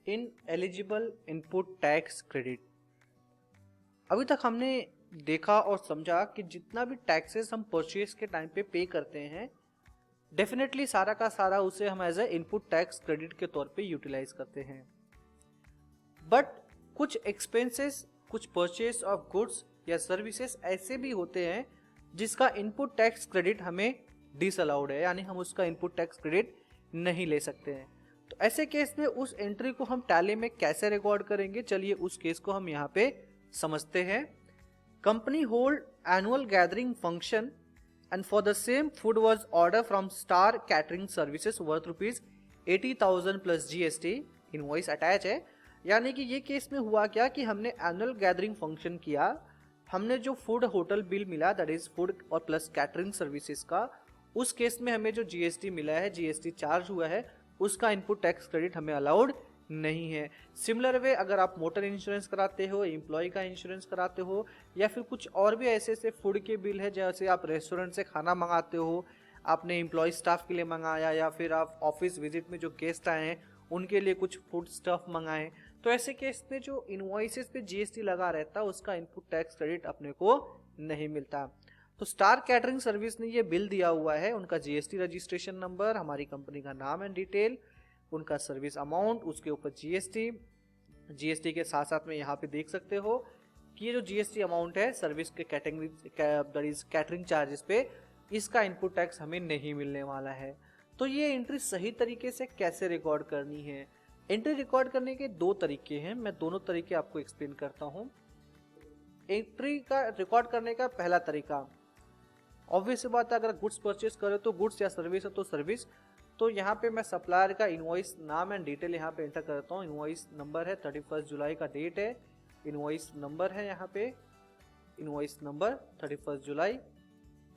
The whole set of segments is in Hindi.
In eligible input tax credit. अभी तक हमने देखा और समझा कि जितना भी टैक्सेस हम परचेज के टाइम पे करते हैं, डेफिनेटली सारा का सारा उसे हम as a input tax credit के तौर पे यूटिलाइज करते हैं। बट कुछ एक्सपेंसेस, कुछ परचेज ऑफ गुड्स या सर्विसेज ऐसे भी होते हैं जिसका इनपुट टैक्स क्रेडिट हमें डिसअलाउड है, यानी हम उसका इनपुट टैक्स क्रेडिट नहीं ले सकते हैं। तो ऐसे केस में उस एंट्री को हम टैली में कैसे रिकॉर्ड करेंगे, चलिए उस केस को हम यहाँ पे समझते हैं। Company hold annual gathering function and for the same food was order from star catering services worth ₹80,000 plus GST, invoice attach है। यानी कि ये केस में हुआ क्या कि हमने एनुअल गैदरिंग फंक्शन किया, हमने जो फूड होटल बिल मिला दैट इज फूड और प्लस कैटरिंग सर्विसेज का, उस केस में हमें जो GST मिला है, GST चार्ज हुआ है, उसका इनपुट टैक्स क्रेडिट हमें अलाउड नहीं है। सिमिलर वे अगर आप मोटर इंश्योरेंस कराते हो, एम्प्लॉय का इंश्योरेंस कराते हो, या फिर कुछ और भी ऐसे ऐसे फूड के बिल है, जैसे आप रेस्टोरेंट से खाना मंगाते हो, आपने एम्प्लॉय स्टाफ के लिए मंगाया, या फिर आप ऑफिस विजिट में जो गेस्ट आए हैं उनके लिए कुछ फूड स्टफ मंगाए, तो ऐसे केस में जो इनवॉइसेस पे GST लगा रहता है उसका इनपुट टैक्स क्रेडिट अपने को नहीं मिलता। तो स्टार कैटरिंग सर्विस ने ये बिल दिया हुआ है, उनका GST रजिस्ट्रेशन नंबर, हमारी कंपनी का नाम एंड डिटेल, उनका सर्विस अमाउंट, उसके ऊपर GST के साथ साथ में यहाँ पे देख सकते हो कि ये जो GST अमाउंट है सर्विस के कैटरिंग चार्जेस पे, इसका इनपुट टैक्स हमें नहीं मिलने वाला है। तो ये एंट्री सही तरीके से कैसे रिकॉर्ड करनी है? एंट्री रिकॉर्ड करने के दो तरीके हैं, मैं दोनों तरीके आपको एक्सप्लेन करता हूँ। एंट्री का रिकॉर्ड करने का पहला तरीका, ऑब्वियस बात है, अगर गुड्स परचेज करो तो गुड्स या सर्विस है तो सर्विस। तो यहाँ पे मैं सप्लायर का इनवॉइस नाम एंड डिटेल यहाँ पे एंटर करता हूँ। इनवॉइस नंबर है, 31 जुलाई का डेट है, इनवॉइस नंबर है यहाँ पे, invoice number 31 July,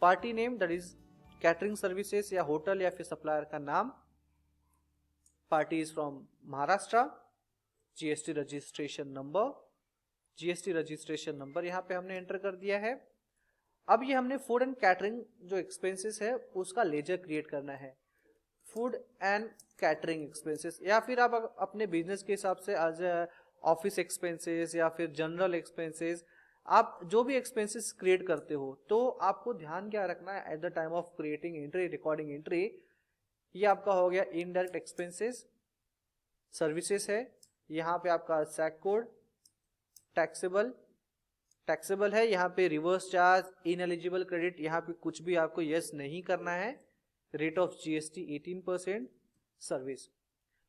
party name that is catering services या होटल या फिर सप्लायर का नाम, party is from Maharashtra, GST registration number, GST registration number यहाँ पे हमने एंटर कर दिया है। अब ये हमने फूड एंड कैटरिंग जो एक्सपेंसेस है उसका लेजर क्रिएट करना है, फूड एंड कैटरिंग एक्सपेंसेस, या फिर आप अपने बिजनेस के हिसाब से एज ऑफिस एक्सपेंसेस या फिर जनरल एक्सपेंसेस, आप जो भी एक्सपेंसेस क्रिएट करते हो, तो आपको ध्यान क्या रखना है at the time of creating entry, recording entry. ये आपका हो गया इनडायरेक्ट एक्सपेंसेस, सर्विसेज है, यहाँ पे आपका सैक कोड, टैक्सेबल है, यहाँ पे रिवर्स चार्ज, इनएलिजिबल क्रेडिट, यहाँ पे कुछ भी आपको यस नहीं करना है, रेट ऑफ GST 18%, सर्विस।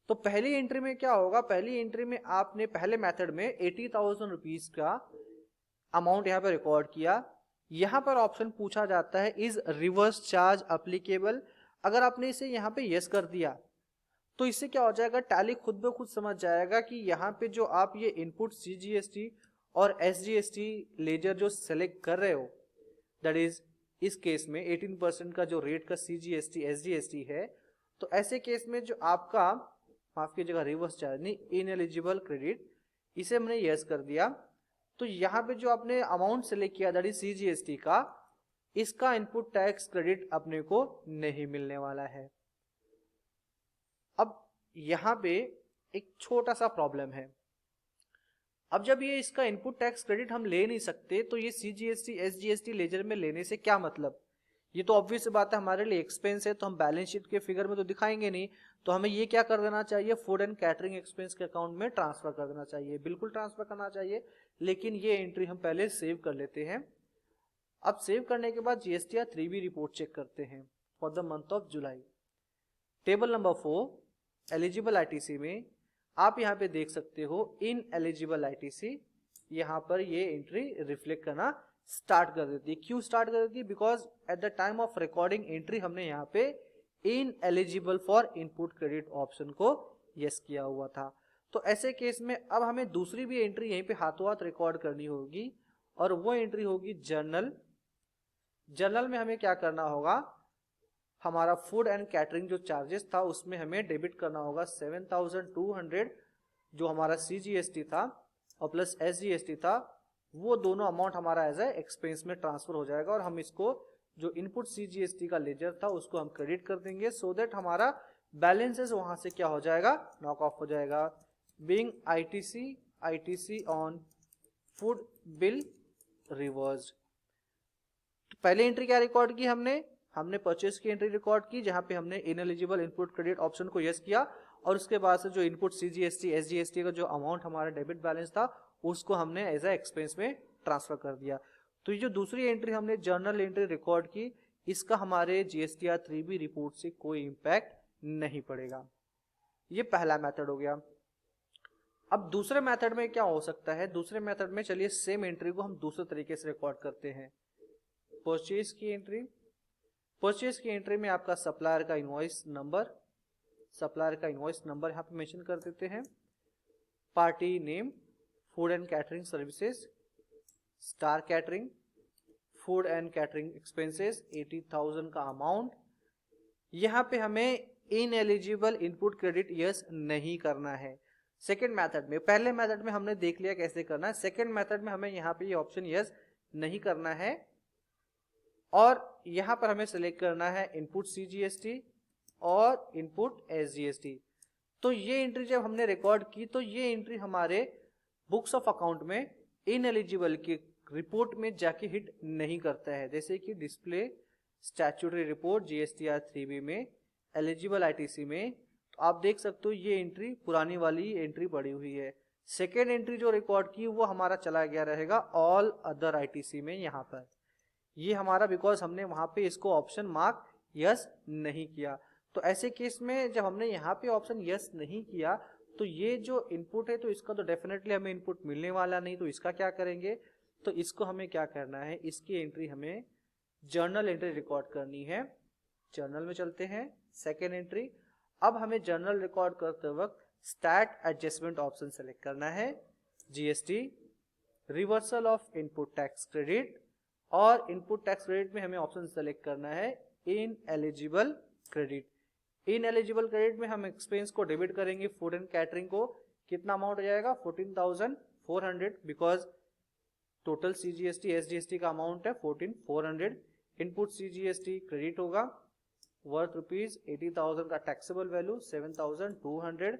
तो पहली एंट्री में क्या होगा, पहली एंट्री में आपने पहले मेथड में 80,000 रुपीज का अमाउंट यहाँ पे रिकॉर्ड किया। यहाँ पर ऑप्शन पूछा जाता है इज रिवर्स चार्ज अप्लीकेबल। अगर आपने इसे यहाँ पे यस कर दिया तो इससे क्या हो जाएगा, टैली खुद ब खुद समझ जाएगा कि यहाँ पे जो आप ये इनपुट CGST और SGST लेजर जो सेलेक्ट कर रहे हो, दैट इज इस केस में 18% का जो रेट का CGST SGST है, तो ऐसे केस में जो आपका, माफ कीजिएगा, रिवर्स चार्ज नहीं, इनएलिजिबल क्रेडिट, इसे हमने यस कर दिया। तो यहाँ पे जो आपने अमाउंट सेलेक्ट किया दैट इज CGST का, इसका इनपुट टैक्स क्रेडिट अपने को नहीं मिलने वाला है। अब यहाँ पे एक छोटा सा प्रॉब्लम है, अब जब ये इसका इनपुट टैक्स क्रेडिट हम ले नहीं सकते तो ये CGST SGST लेजर में लेने से क्या मतलब? ये तो ऑब्वियस बात है, हमारे लिए एक्सपेंस है, तो हम बैलेंस शीट के फिगर में तो दिखाएंगे नहीं, तो हमें ये क्या कर देना चाहिए, फूड एंड कैटरिंग एक्सपेंस के अकाउंट में ट्रांसफर कर देना चाहिए, बिल्कुल ट्रांसफर करना चाहिए। लेकिन ये एंट्री हम पहले सेव कर लेते हैं। अब सेव करने के बाद GSTR 3B रिपोर्ट चेक करते हैं for the month of July. Table number 4 eligible ITC में आप यहाँ पे देख सकते हो इन एलिजिबल ITC, यहाँ पर ये एंट्री रिफ्लेक्ट करना स्टार्ट कर देती है। क्यों स्टार्ट कर देती है? Because at the time of recording entry हमने यहाँ पे in eligible for input credit option को यस किया हुआ था। तो ऐसे केस में अब हमें दूसरी भी एंट्री यहीं पे हाथों हाथ रिकॉर्ड करनी होगी, और वो एंट्री होगी जर्नल। जर्नल में हमें क्या करना होगा, हमारा फूड एंड कैटरिंग जो चार्जेस था उसमें हमें डेबिट करना होगा 7,200, जो हमारा CGST था और प्लस SGST था, वो दोनों अमाउंट हमारा एज ए एक्सपेंस में ट्रांसफर हो जाएगा, और हम इसको जो इनपुट CGST का लेजर था उसको हम क्रेडिट कर देंगे, सो दैट हमारा बैलेंसेस वहां से क्या हो जाएगा, नॉक ऑफ हो जाएगा। Being ITC on food bill reversed. तो पहले एंट्री क्या रिकॉर्ड की हमने परचेस की एंट्री रिकॉर्ड की, जहां पे हमने इनएलिजिबल इनपुट क्रेडिट ऑप्शन को यस किया, और उसके बाद से जो इनपुट सीजीएसटी एसजीएसटी का जो अमाउंट हमारा डेबिट बैलेंस था उसको हमने एज ए एक्सपेंस में ट्रांसफर कर दिया। तो ये जो दूसरी एंट्री हमने जर्नल एंट्री रिकॉर्ड की, इसका हमारे जीएसटीआर 3B रिपोर्ट से कोई इंपैक्ट नहीं पड़ेगा। ये पहला मेथड हो गया। अब दूसरे मेथड में क्या हो सकता है, दूसरे मेथड में चलिए सेम एंट्री को हम दूसरे तरीके से रिकॉर्ड करते हैं। परचेज की एंट्री, परचेज की एंट्री में आपका सप्लायर का इनवॉइस नंबर यहाँ पे मेंशन कर देते हैं, party name food and catering services, star catering, food and catering expenses 80,000 का अमाउंट। यहाँ पे हमें इनएलिजिबल इनपुट क्रेडिट यस नहीं करना है। सेकेंड मेथड में, पहले मेथड में हमने देख लिया कैसे करना है, सेकेंड मेथड में हमें यहाँ पे ये ऑप्शन यस नहीं करना है, और यहाँ पर हमें सिलेक्ट करना है इनपुट सीजीएसटी और इनपुट एसजीएसटी। तो ये एंट्री जब हमने रिकॉर्ड की तो ये एंट्री हमारे बुक्स ऑफ अकाउंट में इनएलिजिबल की रिपोर्ट में जाके हिट नहीं करता है। जैसे कि display statutory report GSTR 3B में, एलिजिबल आईटीसी में, तो आप देख सकते हो ये एंट्री पुरानी वाली एंट्री पड़ी हुई है। सेकेंड एंट्री जो रिकॉर्ड की वो हमारा चला गया रहेगा ऑल अदर आईटीसी में। यहाँ पर ये हमारा बिकॉज हमने वहां पे इसको ऑप्शन मार्क यस नहीं किया। तो ऐसे केस में जब हमने यहाँ पे ऑप्शन यस नहीं किया तो ये जो इनपुट है तो इसका तो डेफिनेटली हमें इनपुट मिलने वाला नहीं, तो इसका क्या करेंगे, तो इसको हमें क्या करना है, इसकी एंट्री हमें जर्नल एंट्री रिकॉर्ड करनी है। जर्नल में चलते हैं, सेकेंड एंट्री। अब हमें जर्नल रिकॉर्ड करते वक्त स्टैट एडजस्टमेंट ऑप्शन सेलेक्ट करना है, GST, reversal of input tax credit, और इनपुट टैक्स क्रेडिट में हमें ऑप्शन सेलेक्ट करना है इनएलिजिबल क्रेडिट। इनएलिजिबल क्रेडिट में हम एक्सपेंस को डेबिट करेंगे, फूड एंड कैटरिंग को कितना अमाउंट हो जाएगा 14,400, बिकॉज टोटल सीजीएसटी एसजीएसटी का अमाउंट है 14,400। इनपुट सीजीएसटी क्रेडिट होगा वर्थ रुपीज 80,000 का टैक्सेबल वैल्यू 7,200,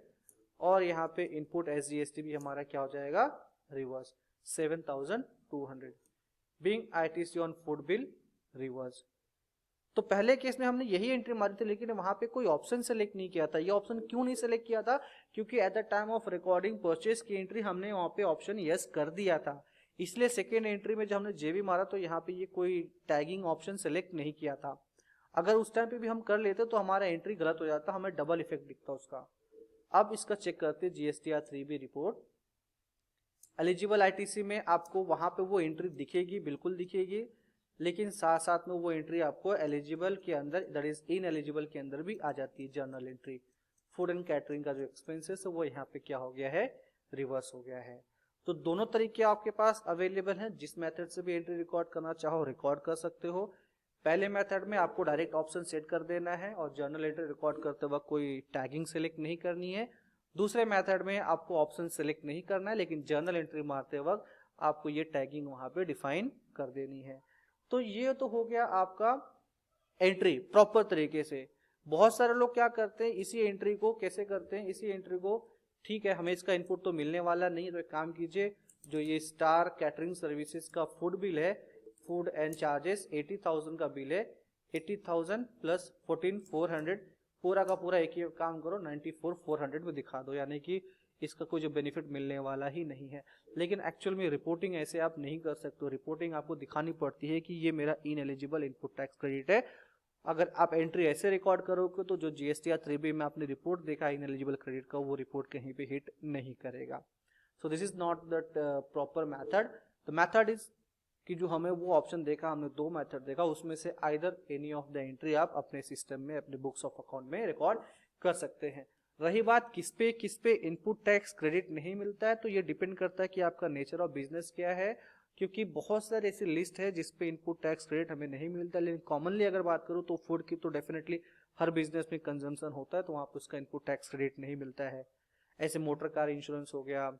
और यहाँ पे इनपुट एसजीएसटी भी हमारा क्या हो जाएगा reverse 7,200, being ITC on food bill reverse. तो पहले केस में हमने यही एंट्री मारी थी, लेकिन वहां पे कोई ऑप्शन सेलेक्ट नहीं किया था। ये ऑप्शन क्यों नहीं सेलेक्ट किया था, क्योंकि at the time of recording purchase की एंट्री हमने वहां पे ऑप्शन यस कर दिया था, इसलिए सेकेंड एंट्री में जब हमने जेबी मारा तो यहाँ पे ये कोई टैगिंग ऑप्शन सेलेक्ट नहीं किया था। अगर उस टाइम पे भी हम कर लेते तो हमारा एंट्री गलत हो जाता, हमें डबल इफेक्ट दिखता उसका। अब इसका चेक करते GSTR 3B report. Eligible ITC में आपको वहां पे वो एंट्री दिखेगी, बिल्कुल दिखेगी, लेकिन साथ साथ में वो एंट्री आपको एलिजिबल के अंदर, दैट इज इनएलिजिबल के अंदर भी आ जाती है journal entry. Food and catering का जो एक्सपेंसेस है वो यहाँ पे क्या हो गया है रिवर्स हो गया है। तो दोनों तरीके आपके पास अवेलेबल हैं, जिस मेथड से भी एंट्री रिकॉर्ड करना चाहो रिकॉर्ड कर सकते हो। पहले मेथड में आपको डायरेक्ट ऑप्शन सेट कर देना है और जर्नल एंट्री रिकॉर्ड करते वक्त कोई टैगिंग सेलेक्ट नहीं करनी है। दूसरे मेथड में आपको ऑप्शन सेलेक्ट नहीं करना है, लेकिन जर्नल एंट्री मारते वक्त आपको ये टैगिंग वहां पे डिफाइन कर देनी है। तो ये तो हो गया आपका एंट्री प्रॉपर तरीके से। बहुत सारे लोग क्या करते हैं, इसी एंट्री को कैसे करते हैं, इसी एंट्री को ठीक है हमें इसका इनपुट तो मिलने वाला नहीं है, तो एक काम कीजिए, जो ये स्टार कैटरिंग सर्विसेज का फूड बिल है, फूड एंड चार्जेस 80,000 का बिल है, 80,000 प्लस 14,400, पूरा का पूरा एक ही काम करो 94,400 में दिखा दो, यानी कि इसका कोई जो बेनिफिट मिलने वाला ही नहीं है। लेकिन एक्चुअल में रिपोर्टिंग ऐसे आप नहीं कर सकते, रिपोर्टिंग आपको दिखानी पड़ती है कि ये मेरा इनएलिजिबल इनपुट टैक्स क्रेडिट है। अगर आप एंट्री ऐसे रिकॉर्ड करोगे तो जो जीएसटीआर 3B में आपने रिपोर्ट देखा इनएलिजिबल क्रेडिट का, वो रिपोर्ट कहीं पे हिट नहीं करेगा। So this is not the proper method. The method is कि जो हमें वो ऑप्शन देखा, हमने दो मेथड देखा, उसमें से either any of the entry आप अपने सिस्टम में अपने बुक्स ऑफ अकाउंट में रिकॉर्ड कर सकते हैं। रही बात किस पे इनपुट टैक्स क्रेडिट नहीं मिलता है, तो ये डिपेंड करता है कि आपका नेचर ऑफ बिजनेस क्या है, क्योंकि बहुत सारे ऐसी लिस्ट है जिसपे इनपुट टैक्स क्रेडिट हमें नहीं मिलता। लेकिन कॉमनली अगर बात करूँ तो फूड की तो डेफिनेटली हर बिजनेस में कंजम्पशन होता है, तो वहाँ पर उसका इनपुट टैक्स क्रेडिट नहीं मिलता है। ऐसे मोटर कार इंश्योरेंस हो गया,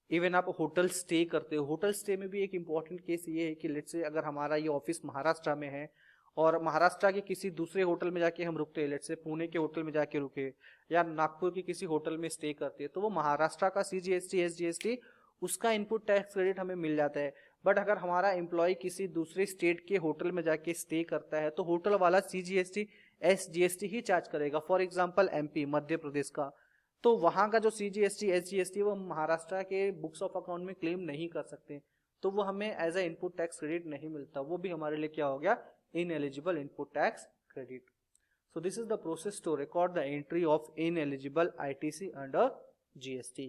इवन आप होटल स्टे करते हो, होटल स्टे में भी एक इंपॉर्टेंट केस ये है कि लेट्स से अगर हमारा ये ऑफिस महाराष्ट्र में है और महाराष्ट्र के किसी दूसरे होटल में जाके हम रुकते हैं, लेट्स से पुणे के होटल में जाके रुके या नागपुर के किसी होटल में स्टे करते हैं, तो वो महाराष्ट्र का CGST SGST उसका इनपुट टैक्स क्रेडिट हमें मिल जाता है। बट अगर हमारा एम्प्लॉय किसी दूसरे स्टेट के होटल में जाके स्टे करता है तो होटल वाला CGST SGST ही चार्ज करेगा। For example MP Madhya Pradesh का, तो वहाँ का जो CGST SGST वो महाराष्ट्र के बुक्स ऑफ अकाउंट में क्लेम नहीं कर सकते, तो वो हमें as a input tax credit नहीं मिलता, वो भी हमारे लिए क्या हो गया, ineligible input tax credit. So this is the process to record the entry of ineligible ITC under GST.